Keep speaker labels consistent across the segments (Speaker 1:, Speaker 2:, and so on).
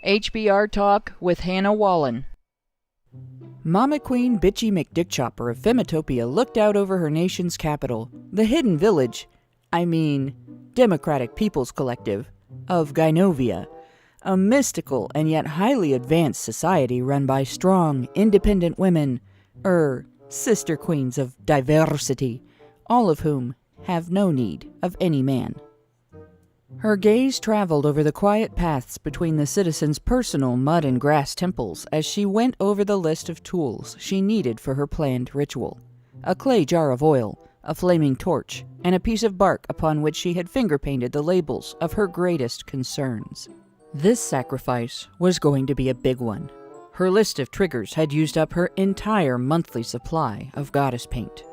Speaker 1: HBR Talk with Hannah Wallen.
Speaker 2: Mama Queen Bitchy McDickchopper of Femitopia looked out over her nation's capital, the hidden village, Democratic People's Collective, of Gynovia, a mystical and yet highly advanced society run by strong, independent women, sister queens of diversity, all of whom have no need of any man. Her gaze traveled over the quiet paths between the citizens' personal mud and grass temples as she went over the list of tools she needed for her planned ritual. A clay jar of oil, a flaming torch, and a piece of bark upon which she had finger-painted the labels of her greatest concerns. This sacrifice was going to be a big one. Her list of triggers had used up her entire monthly supply of goddess paint.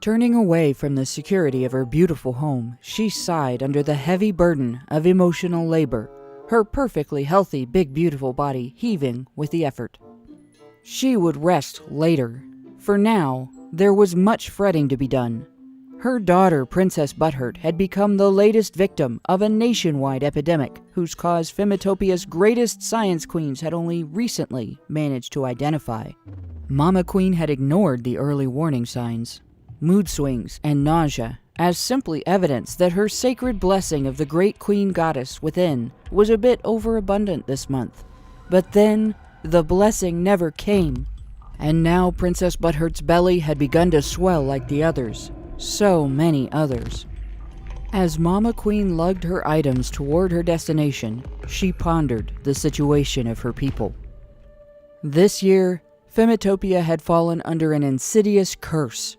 Speaker 2: Turning away from the security of her beautiful home, she sighed under the heavy burden of emotional labor, her perfectly healthy, big, beautiful body heaving with the effort. She would rest later. For now, there was much fretting to be done. Her daughter, Princess Butthurt, had become the latest victim of a nationwide epidemic whose cause Femitopia's greatest science queens had only recently managed to identify. Mama Queen had ignored the early warning signs, mood swings, and nausea, as simply evidence that her sacred blessing of the great queen goddess within was a bit overabundant this month. But then, the blessing never came, and now Princess Butthurt's belly had begun to swell like the others, so many others. As Mama Queen lugged her items toward her destination, she pondered the situation of her people. This year, Femitopia had fallen under an insidious curse.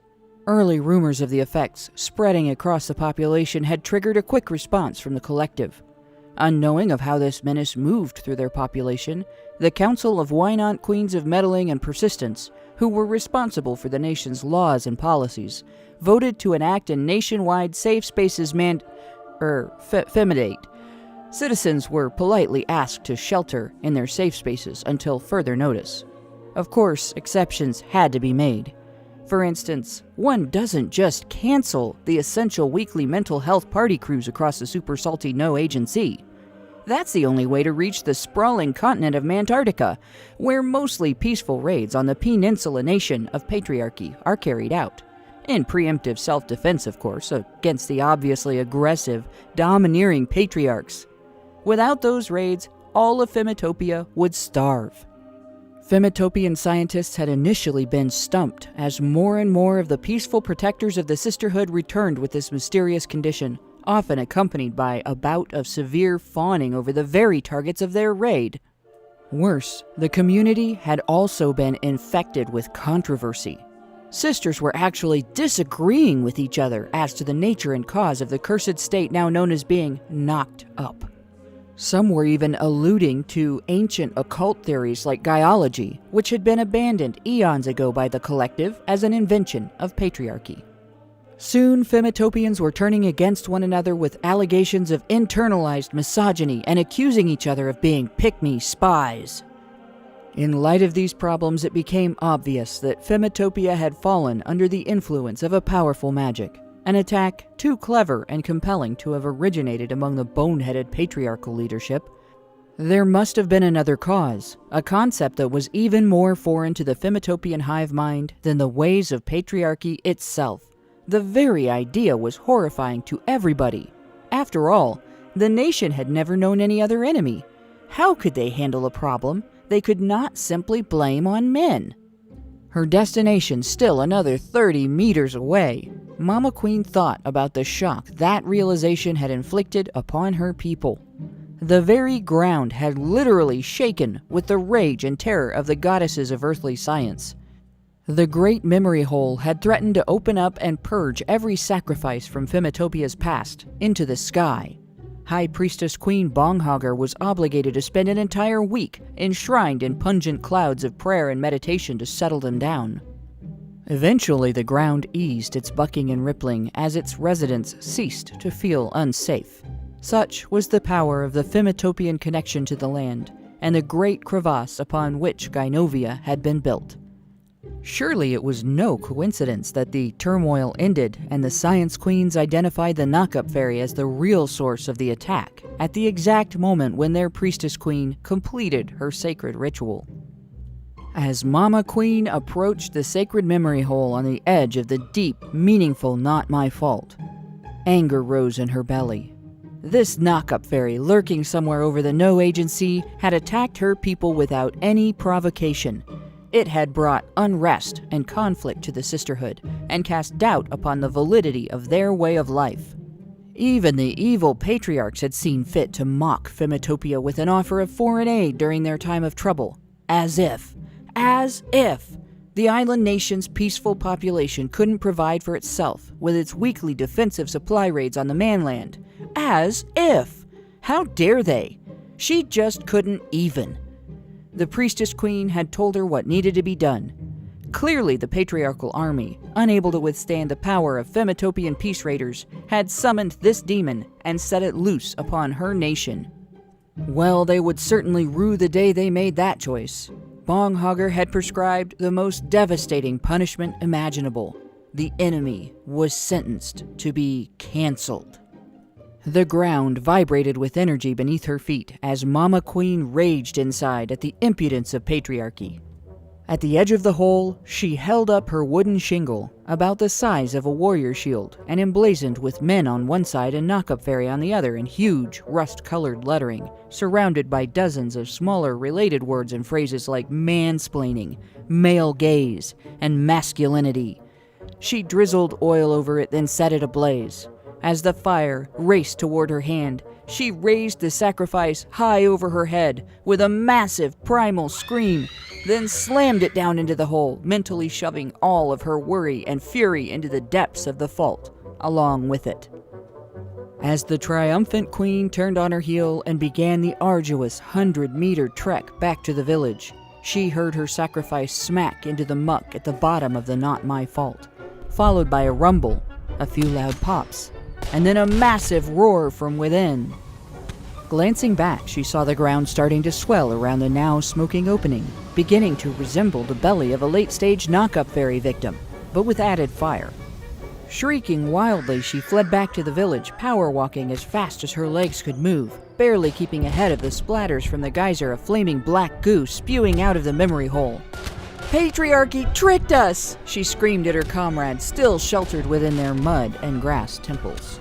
Speaker 2: Early rumors of the effects spreading across the population had triggered a quick response from the collective. Unknowing of how this menace moved through their population, the Council of Wynant Queens of Meddling and Persistence, who were responsible for the nation's laws and policies, voted to enact a nationwide safe spaces femidate. Citizens were politely asked to shelter in their safe spaces until further notice. Of course, exceptions had to be made. For instance, one doesn't just cancel the essential weekly mental health party cruise across the super salty No-Aegean Sea. That's the only way to reach the sprawling continent of Mantarctica, where mostly peaceful raids on the peninsula nation of patriarchy are carried out. In preemptive self-defense, of course, against the obviously aggressive, domineering patriarchs. Without those raids, all of Femitopia would starve. Femitopian scientists had initially been stumped as more and more of the peaceful protectors of the sisterhood returned with this mysterious condition, often accompanied by a bout of severe fawning over the very targets of their raid. Worse, the community had also been infected with controversy. Sisters were actually disagreeing with each other as to the nature and cause of the cursed state now known as being knocked up. Some were even alluding to ancient occult theories like Gaiology, which had been abandoned eons ago by the collective as an invention of patriarchy. Soon, Femitopians were turning against one another with allegations of internalized misogyny and accusing each other of being pick-me spies. In light of these problems, it became obvious that Femitopia had fallen under the influence of a powerful magic. An attack too clever and compelling to have originated among the boneheaded patriarchal leadership. There must have been another cause, a concept that was even more foreign to the Femitopian hive mind than the ways of patriarchy itself. The very idea was horrifying to everybody. After all, the nation had never known any other enemy. How could they handle a problem they could not simply blame on men? Her destination still another 30 meters away, Mama Queen thought about the shock that realization had inflicted upon her people. The very ground had literally shaken with the rage and terror of the goddesses of earthly science. The great memory hole had threatened to open up and purge every sacrifice from Femitopia's past into the sky. High Priestess Queen Bonghogger was obligated to spend an entire week enshrined in pungent clouds of prayer and meditation to settle them down. Eventually, the ground eased its bucking and rippling as its residents ceased to feel unsafe. Such was the power of the Femitopian connection to the land, and the great crevasse upon which Gynovia had been built. Surely it was no coincidence that the turmoil ended and the Science Queens identified the Knockup Fairy as the real source of the attack at the exact moment when their Priestess Queen completed her sacred ritual. As Mama Queen approached the sacred memory hole on the edge of the deep, meaningful "Not My Fault," anger rose in her belly. This Knockup Fairy, lurking somewhere over the No Agency, had attacked her people without any provocation. It had brought unrest and conflict to the sisterhood and cast doubt upon the validity of their way of life. Even the evil patriarchs had seen fit to mock Femitopia with an offer of foreign aid during their time of trouble. As if the island nation's peaceful population couldn't provide for itself with its weekly defensive supply raids on the mainland. As if! How dare they? She just couldn't even. The Priestess Queen had told her what needed to be done. Clearly the patriarchal army, unable to withstand the power of Femitopian peace raiders, had summoned this demon and set it loose upon her nation. Well, they would certainly rue the day they made that choice. Bonghogger had prescribed the most devastating punishment imaginable. The enemy was sentenced to be cancelled. The ground vibrated with energy beneath her feet as Mama Queen raged inside at the impudence of patriarchy. At the edge of the hole, she held up her wooden shingle, about the size of a warrior shield, and emblazoned with men on one side and Knockup Fairy on the other in huge, rust-colored lettering, surrounded by dozens of smaller related words and phrases like mansplaining, male gaze, and masculinity. She drizzled oil over it, then set it ablaze. As the fire raced toward her hand, she raised the sacrifice high over her head with a massive primal scream, then slammed it down into the hole, mentally shoving all of her worry and fury into the depths of the fault, along with it. As the triumphant queen turned on her heel and began the arduous 100-meter trek back to the village, she heard her sacrifice smack into the muck at the bottom of the Not My Fault, followed by a rumble, a few loud pops, and then a massive roar from within. Glancing back, she saw the ground starting to swell around the now smoking opening, beginning to resemble the belly of a late-stage Knockup Fairy victim, but with added fire. Shrieking wildly, she fled back to the village, power-walking as fast as her legs could move, barely keeping ahead of the splatters from the geyser of flaming black goo spewing out of the memory hole. "Patriarchy tricked us!" she screamed at her comrades, still sheltered within their mud and grass temples.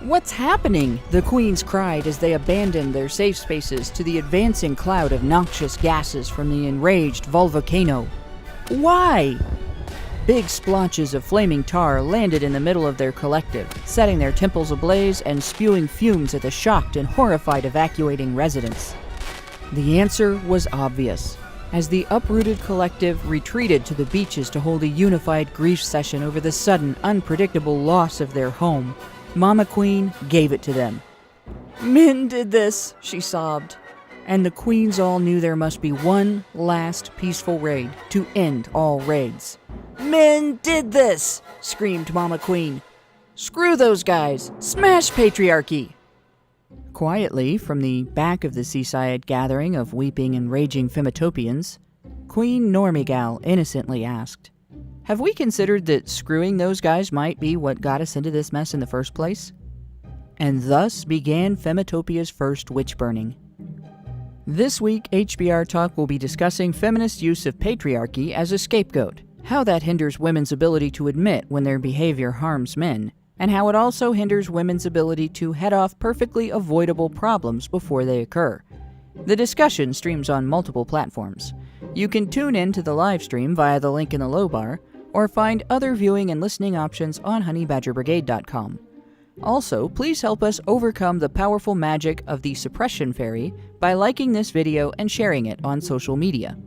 Speaker 2: "What's happening?" the queens cried as they abandoned their safe spaces to the advancing cloud of noxious gases from the enraged volcano. "Why?" Big splotches of flaming tar landed in the middle of their collective, setting their temples ablaze and spewing fumes at the shocked and horrified evacuating residents. The answer was obvious. As the uprooted collective retreated to the beaches to hold a unified grief session over the sudden, unpredictable loss of their home, Mama Queen gave it to them. "Men did this," she sobbed. And the queens all knew there must be one last peaceful raid to end all raids. "Men did this!" screamed Mama Queen. "Screw those guys! Smash patriarchy!" Quietly, from the back of the seaside gathering of weeping and raging Femitopians, Queen Normigal innocently asked, "Have we considered that screwing those guys might be what got us into this mess in the first place?" And thus began Femitopia's first witch burning. This week, HBR Talk will be discussing feminist use of patriarchy as a scapegoat, how that hinders women's ability to admit when their behavior harms men, and how it also hinders women's ability to head off perfectly avoidable problems before they occur. The discussion streams on multiple platforms. You can tune in to the live stream via the link in the low bar, or find other viewing and listening options on honeybadgerbrigade.com. Also, please help us overcome the powerful magic of the suppression fairy by liking this video and sharing it on social media.